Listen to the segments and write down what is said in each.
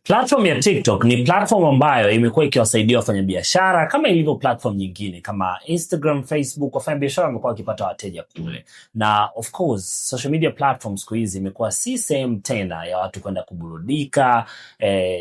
Platform ya TikTok ni platform ambayo imekuwa ikiwasaidia wafanyabiashara kama ilivyo platform nyingine kama Instagram, Facebook. Wafanyabiashara wamekuwa wakipata wateja kule. Na of course, social media platforms siku hizi imekuwa si sehemu tena ya watu kwenda kuburudika,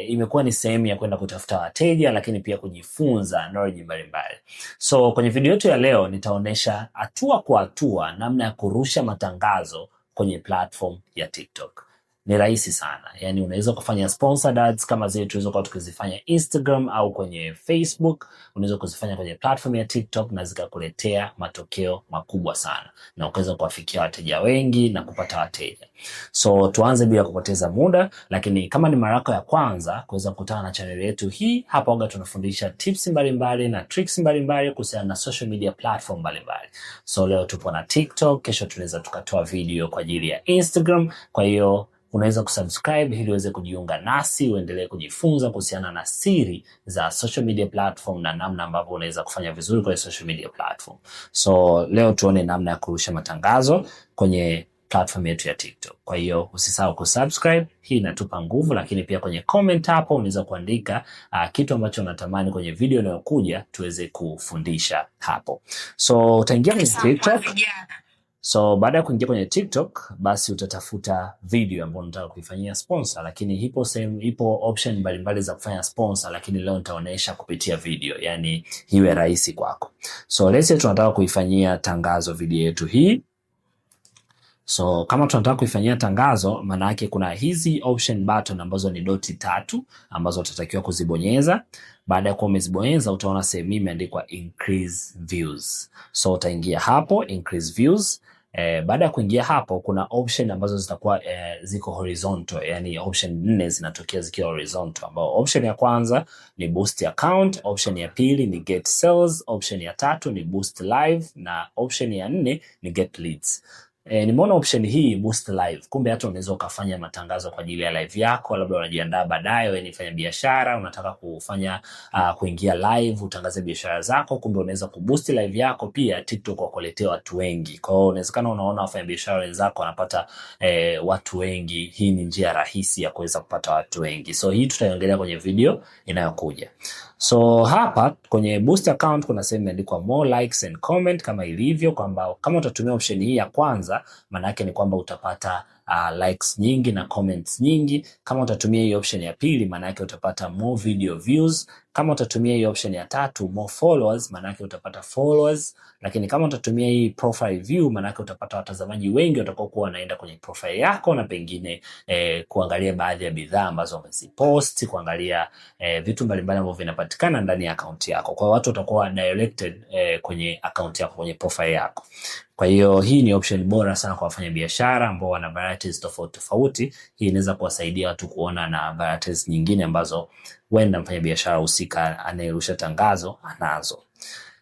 imekuwa ni sehemu ya kwenda kutafuta wateja lakini pia kujifunza knowledge mbalimbali. So kwenye video yetu ya leo nitaonesha hatua kwa hatua namna ya kurusha matangazo kwenye platform ya TikTok. Ni rahisi sana. Yani unaweza kufanya sponsored ads kama zile tulizokuwa tukizifanya Instagram au kwenye Facebook, unaweza kuzifanya kwenye platform ya TikTok na zikakuletea matokeo makubwa sana. Na ukaweza kuwafikia wateja wengi na kupata wateja. So tuanze bila kupoteza muda, lakini kama ni mara yako ya kwanza kuweza kukutana na channel yetu hii, hapa huwa tunafundisha tips mbalimbali na tricks mbalimbali kuhusiana na social media platform mbalimbali. So leo tupo na TikTok, kesho tunaweza tukatoa video kwa ajili ya Instagram. Kwa hiyo unaweza kusubscribe ili uweze kujiunga nasi, uendelee kujifunza kuhusiana na siri za social media platform na namna ambavyo unaweza kufanya vizuri kwenye social media platform. So leo tuone namna ya kurusha matangazo kwenye platform yetu ya TikTok. Kwa hiyo usisahau kusubscribe, hii inatupa nguvu, lakini pia kwenye comment hapo unaweza kuandika kitu ambacho unatamani kwenye video inayokuja tuweze kufundisha hapo. So utaingia kwenye TikTok. So baada ya kuingia kwenye TikTok, basi utatafuta video ambayo unataka kuifanyia sponsor, lakini ipo option mbalimbali za kufanya sponsor, lakini leo nitaonesha kupitia video, yani iwe rahisi kwako. So let's say tunataka kuifanyia tangazo video yetu hii. So kama tunataka kuifanyia tangazo, maana yake kuna hizi option button ambazo ni doti 3 ambazo utatakiwa kuzibonyeza. Baada ya kuwa umezibonyeza utaona sehemu imeandikwa increase views. So utaingia hapo increase views. Baada ya kuingia hapo kuna option ambazo zitakuwa ziko horizontal, yani option 4 zinatokea zikiwa horizontal, ambao option ya kwanza ni boost account, option ya pili ni get sales, option ya tatu ni boost live na option ya 4 ni get leads. Nimeona option hii boost live. Kumbe hata unaweza ukafanya matangazo kwa ajili ya live yako, labda unajiandaa baadaye wewe ni mfanya biashara, unataka kufanya kuingia live utangaze biashara zako, kumbe unaweza kuboost live yako pia TikTok wakuletea watu wengi. Kwa hiyo inawezekana unaona wafanya biashara wenzako wanapata watu wengi. Hii ni njia rahisi ya kuweza kupata watu wengi. So hii tutaiongelea kwenye video inayokuja. So hapa kwenye boost account kuna sehemu imeandikwa more likes and comment, kama ilivyo kwamba kama utatumia option hii ya kwanza maana yake ni kwamba utapata likes nyingi na comments nyingi. Kama utatumia hii option ya pili maana yake utapata more video views. Kama utatumia hii option ya tatu more followers maana yake utapata followers. Lakini kama utatumia hii profile view maana yake utapata watazamaji wengi watakao kuwa wanaenda kwenye profile yako na pengine kuangalia baadhi ya bidhaa ambazo umezipost, kuangalia vitu mbalimbali ambavyo vinapatikana ndani ya account yako. Kwa watu watakuwa directed kwenye account yako, kwenye profile yako. Kwa hiyo hii ni option bora sana kwa wafanya biashara ambao wana varieties tofauti tofauti. Hii inaweza kuwasaidia watu kuona na varieties nyingine ambazo wenda mfanya biashara husika anayerusha tangazo anazo.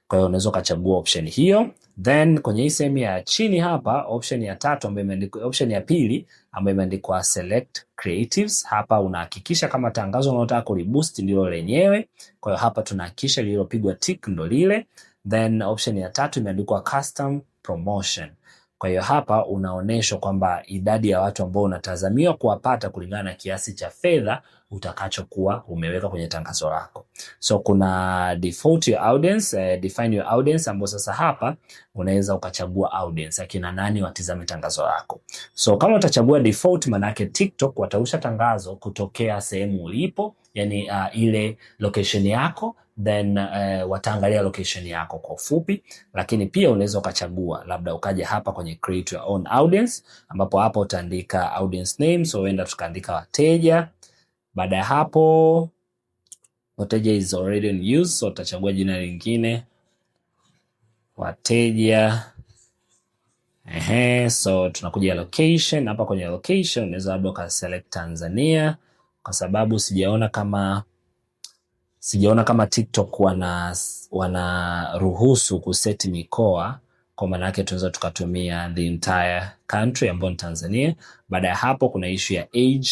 Kwa hiyo unaweza kuchagua option hiyo. Then kwenye hii sehemu ya chini hapa option ya tatu ambayo imeandikwa, option ya pili ambayo imeandikwa select creatives, hapa unahakikisha kama tangazo unalotaka kuliboost ndilo lenyewe. Kwa hiyo hapa tunahakikisha lililopigwa tick ndo lile. Then option ya tatu imeandikwa custom promotion. Kwa hiyo hapa unaonyeshwa kwamba idadi ya watu ambao unatazamiwa kuwapata kulingana na kiasi cha fedha utakachokuwa umeweka kwenye tangazo lako. So kuna default your audience, define your audience, ambapo sasa hapa unaweza ukachagua audience akina nani watizame tangazo lako. So kama utachagua default maana yake TikTok watarusha tangazo kutokea sehemu ulipo, yani ile location yako, then wataangalia location yako kwa ufupi. Lakini pia unaweza ukachagua labda ukaja hapa kwenye create your own audience, ambapo hapa utaandika audience name. So wenda tukaandika wateja. Baada ya hapo wateja is already in use, so utachagua jina lingine wateja. So tunakuja location. Hapa kwenye location unaweza labda ukaselect Tanzania, kwa sababu sijaona kama TikTok wanaruhusu kuseti mikoa. Kwa maana yake tunaweza tukatumia the entire country ambayo ni Tanzania. Baada ya hapo kuna issue ya age,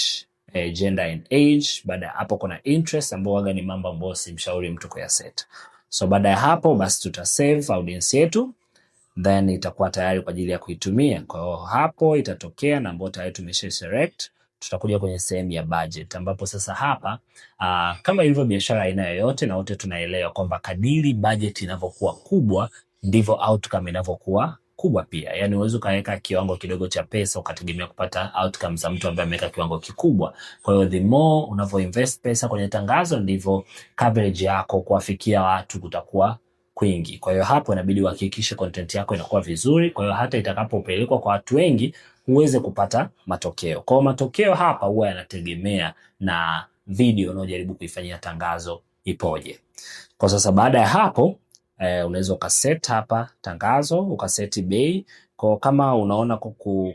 gender and age. Baada ya hapo kuna interest, ambao waga ni mambo ambayo simshauri mtu kuyaset. So baada ya hapo basi tutasave audience yetu, then itakuwa tayari kwa ajili ya kuitumia. Kwa hiyo hapo itatokea na ambayo tayari tumesha select. tutakuja kwenye sehemu ya budget, ambapo sasa hapa kama ilivyo biashara aina yoyote, na wote tunaelewa kwamba kadiri budget inavyokuwa kubwa ndivyo outcome inavyokuwa kubwa pia. Yani uweze ukaweka kiwango kidogo cha pesa ukategemea kupata outcome za mtu ambaye ameweka kiwango kikubwa. Kwa hiyo the more unavyo invest pesa kwenye tangazo, ndivyo coverage yako kuwafikia watu kutakuwa kwingi. Kwa hiyo hapo inabidi uhakikishe content yako inakuwa vizuri, kwa hiyo hata itakapopelekwa kwa watu wengi uweze kupata matokeo. Kwa hiyo matokeo hapa huwa yanategemea na video unaojaribu kuifanyia tangazo ipoje. Kwa sasa baada ya hapo unaweza ukaset hapa tangazo, ukaseti bei. Kwa kama unaona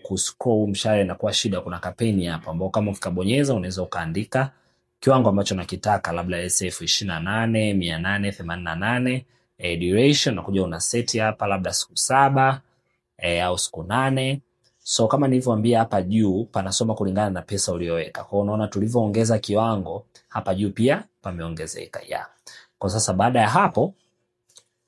kuscroll mshale inakuwa shida, kuna kapeni hapa ambao kama ukabonyeza unaweza ukaandika kiwango ambacho nakitaka, labda SF 28,888 duration, nakuja una set hapa labda siku 7 au siku 8. So kama nilivyoambia hapa juu panasoma kulingana na pesa uliyoweka. Kwa unaona tulivyoongeza kiwango hapa juu pia pameongezeka ya. Kwa sasa baada ya hapo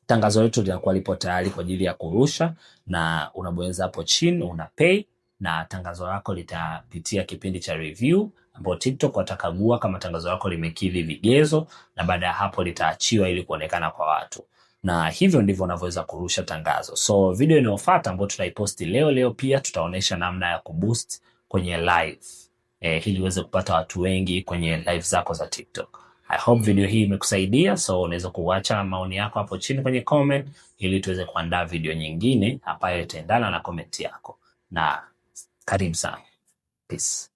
tangazo letu linakuwa lipo tayari kwa ajili ya kurusha, na unabonyeza hapo chini una pay, na tangazo lako litapitia kipindi cha review ambapo TikTok watakagua kama tangazo lako limekidhi vigezo, na baada ya hapo litaachiwa ili kuonekana kwa watu. Na hivyo ndivyo unavyoweza kurusha tangazo. So video inayofuata ambayo tutaiposti leo pia tutaonesha namna ya kuboost kwenye live ili uweze kupata watu wengi kwenye live zako za TikTok. I hope video hii imekusaidia, so unaweza kuacha maoni yako hapo chini kwenye comment ili tuweze kuandaa video nyingine ambayo itaendana na comment yako. Na karibu sana. Peace.